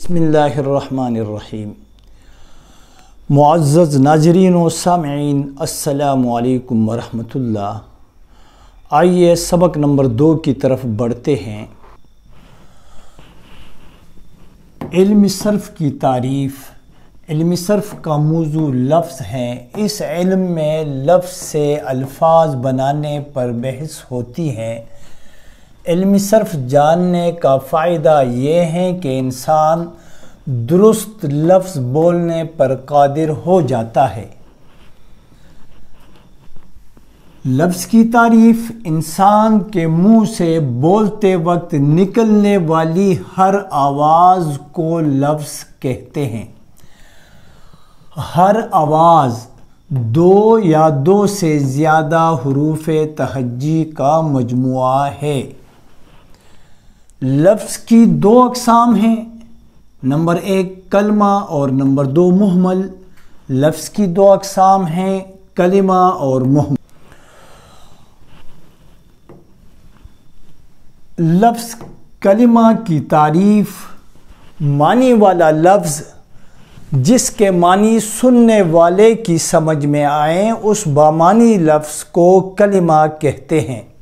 बिस्मिल्लाहिर्रहमानिर्रहीम। मुअज़्ज़ज़ नाज़रीन व सामिईन, अस्सलामु अलैकुम वरहमतुल्लाह। आइए सबक नंबर 2 की तरफ बढ़ते हैं। इल्म सर्फ़ की तारीफ़। इल्म सर्फ़ का मौज़ू लफ्ज़ है। इस इल्म में लफ्ज़ से अल्फाज बनाने पर बहस होती है। इल्म सर्फ़ जानने का फ़ायदा ये है कि इंसान दुरुस्त लफ्ज़ बोलने पर कादिर हो जाता है। लफ्ज़ की तारीफ़ इंसान के मुंह से बोलते वक्त निकलने वाली हर आवाज़ को लफ्ज़ कहते हैं। हर आवाज़ 2 या 2 से ज़्यादा हुरूफ़े तहज्जी का मजमुआ है। लफ्ज़ की 2 अक़साम हैं, नंबर 1 कलमा और नंबर 2 मुहमल। लफ्ज़ की 2 अक़साम हैं, कलिमा और मुहमल। लफ्ज़ कलिमा की तारीफ़। मानी वाला लफ्ज़ जिसके मानी सुनने वाले की समझ में आए, उस बामानी लफ्ज़ को कलिमा कहते हैं।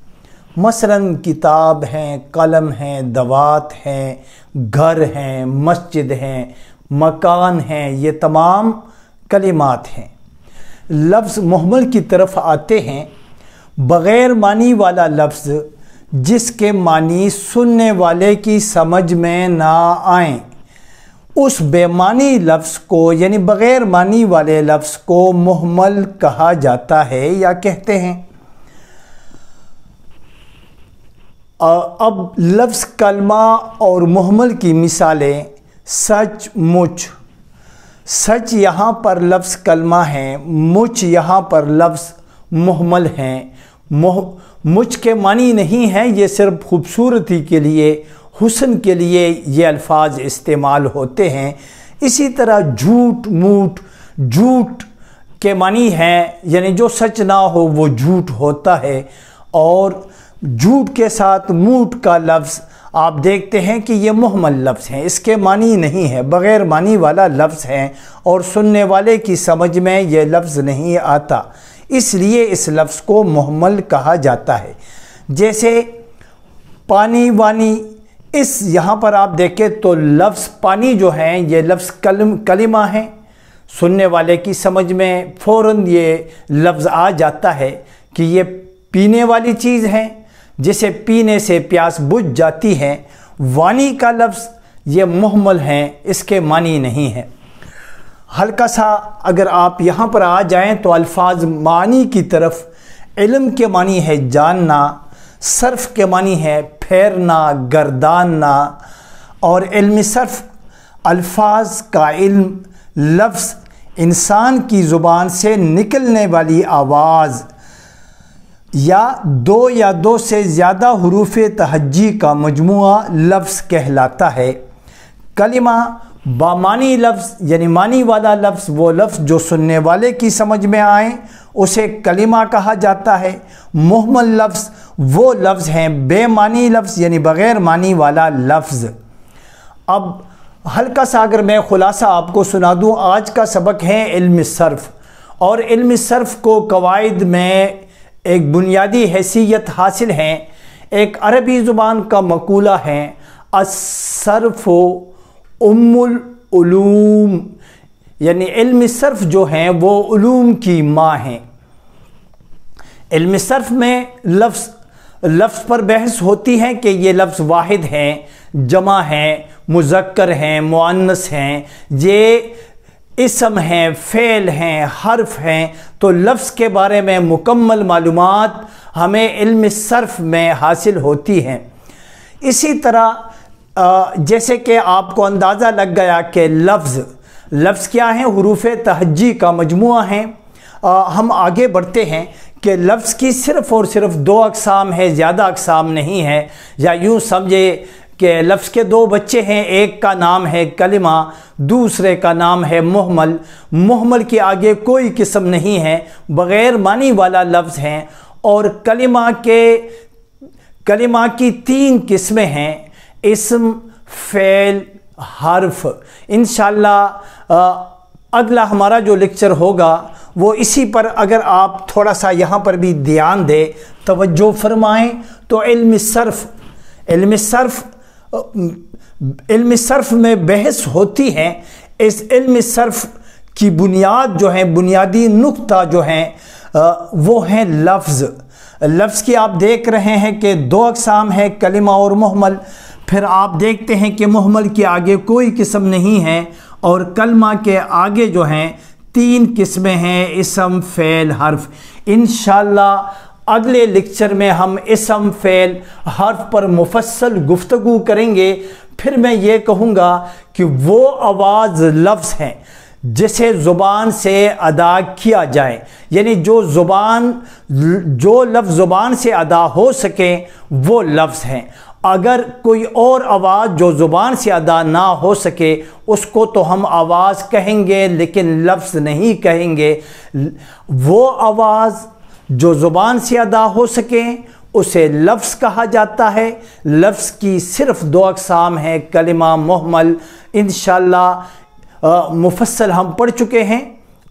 मसलन किताब हैं, कलम हैं, दवात हैं, घर हैं, मस्जिद हैं, मकान हैं, ये तमाम कलिमात हैं। लफ्ज़ मुहमल की तरफ आते हैं। बग़ैर मानी वाला लफ्ज़ जिसके मानी सुनने वाले की समझ में ना आए, उस बेमानी लफ्ज़ को यानी बग़ैर मानी वाले लफ्ज़ को मुहमल कहा जाता है या कहते हैं। अब लफ्ज़ कलमा और मुहमल की मिसालें। सच मुच। सच यहाँ पर लफ्ज़ कलमा है, मुच यहाँ पर लफ्ज़ मुहमल हैं। मुच के मानी नहीं है, ये सिर्फ खूबसूरती के लिए, हुस्न के लिए ये अल्फाज इस्तेमाल होते हैं। इसी तरह झूठ मूठ। झूठ के मानी है यानी जो सच ना हो वो झूठ होता है। और झूठ के साथ मूठ का लफ्ज़ आप देखते हैं कि ये मुहमल लफ्ज़ हैं, इसके मानी नहीं है, बग़ैर मानी वाला लफ्ज़ है और सुनने वाले की समझ में ये लफ्ज़ नहीं आता, इसलिए इस लफ्ज़ को मुहमल कहा जाता है। जैसे पानी वानी। इस यहाँ पर आप देखें तो लफ्ज़ पानी जो है ये लफ्ज़ कलिमा है। सुनने वाले की समझ में फ़ौरन ये लफ्ज़ आ जाता है कि ये पीने वाली चीज़ है, जिसे पीने से प्यास बुझ जाती है। वानी का लफ्ज़ ये मुहमल है, इसके मानी नहीं है। हल्का सा अगर आप यहाँ पर आ जाएं तो अल्फाज मानी की तरफ। इल्म के मानी है जानना, सर्फ़ के मानी है फेरना, गर्दानना। और इल्म सर्फ़ अल्फाज का इल्म, लफ्ज़ इंसान की ज़ुबान से निकलने वाली आवाज़ या 2 से ज़्यादा हुरूफ़े तहज्जी का मजमुआ लफ्ज़ कहलाता है। कलिमा बामानी लफ्ज़ यानी मानी वाला लफ्ज़, वो लफ्ज़ जो सुनने वाले की समझ में आए उसे कलिमा कहा जाता है। मुहमल लफ्ज़ वो लफ्ज़ हैं बेमानी लफ्ज़ यानी बग़ैर मानी वाला लफ्ज़। अब हल्का सा अगर मैं ख़ुलासा आपको सुना दूँ, आज का सबक है इल्म सर्फ़। और इल्म सर्फ़ को कवायद में एक बुनियादी हैसियत हासिल है। एक अरबी ज़ुबान का मक़ूला है, अस्सर्फ़ उम्मुल उलूम, यानी इल्म सर्फ़ जो हैं वो उलूम की माँ हैं। इल्म सर्फ़ में लफ्ज़ पर बहस होती है कि ये लफ्ज़ वाहिद हैं, जमा हैं, मुज़क्कर हैं, मुअन्नस हैं, ये इसम हैं, फ़ेल हैं, हर्फ हैं। तो लफ्ज़ के बारे में मुकम्मल मालूमात हमें इल्म सर्फ़ में हासिल होती हैं। इसी तरह जैसे कि आपको अंदाज़ा लग गया कि लफ्ज़ क्या है, हुरूफ़े तहज्जी का मजमुआ है। हम आगे बढ़ते हैं कि लफ्ज़ की सिर्फ़ और सिर्फ 2 अक़साम है, ज़्यादा अक़साम नहीं है। या यूँ समझे कि लफ्ज़ के 2 बच्चे हैं, एक का नाम है कलिमा, दूसरे का नाम है मुहमल। मुहमल के आगे कोई किस्म नहीं है, बग़ैर मानी वाला लफ्ज़ हैं। और कलिमा की 3 किस्में हैं, इस्म, फ़ेल, حرف۔ انشاءاللہ اگلا ہمارا جو لیکچر ہوگا وہ اسی پر، اگر آپ تھوڑا سا یہاں پر بھی دھیان دیں، توجہ فرمائیں، تو علم صرف میں بحث ہوتی ہے۔ اس علم صرف کی بنیاد جو ہے، بنیادی نقطہ جو ہیں وہ ہیں لفظ۔ لفظ کی آپ دیکھ رہے ہیں کہ دو اقسام ہیں، کلمہ اور محمل۔ پھر آپ دیکھتے ہیں کہ محمل کے آگے کوئی قسم نہیں ہے، اور کلمہ کے آگے جو ہیں 3 قسمیں ہیں، اسم، فعل، حرف۔ انشاءاللہ اگلے لیکچر میں ہم اسم، فعل، حرف پر مفصل گفتگو کریں گے۔ پھر میں یہ کہوں گا کہ وہ آواز لفظ ہیں جسے زبان سے ادا کیا جائے، یعنی جو لفظ زبان سے ادا ہو سکے وہ لفظ ہیں۔ اگر کوئی اور آواز جو زبان سے ادا نہ ہو سکے اس کو تو ہم آواز کہیں گے لیکن لفظ نہیں کہیں گے۔ وہ آواز جو زبان سے ادا ہو سکے اسے لفظ کہا جاتا ہے۔ لفظ کی صرف 2 اقسام ہیں، کلمہ، محمل۔ انشاءاللہ مفصل ہم پڑھ چکے ہیں۔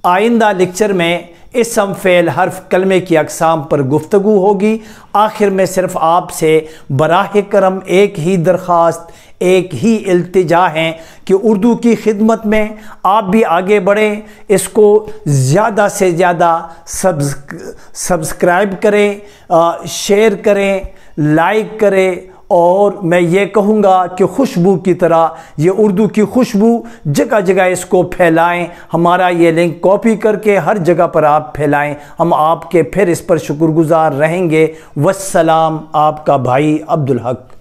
آئندہ لیکچر میں اسم، فعل، حرف، کلمے کی اقسام پر گفتگو ہوگی۔ آخر میں صرف آپ سے براہ کرم ایک ہی درخواست، ایک ہی التجا ہے کہ اردو کی خدمت میں آپ بھی آگے بڑھیں، اس کو زیادہ سے زیادہ سبسکرائب کریں، شیئر کریں، لائک کریں، اور میں یہ کہوں گا کہ خوشبو کی طرح یہ اردو کی خوشبو جگہ جگہ اس کو پھیلائیں۔ ہمارا یہ لنک کاپی کر کے ہر جگہ پر آپ پھیلائیں، ہم آپ کے پھر اس پر شکر گزار رہیں گے۔ والسلام، آپ کا بھائی عبدالحق۔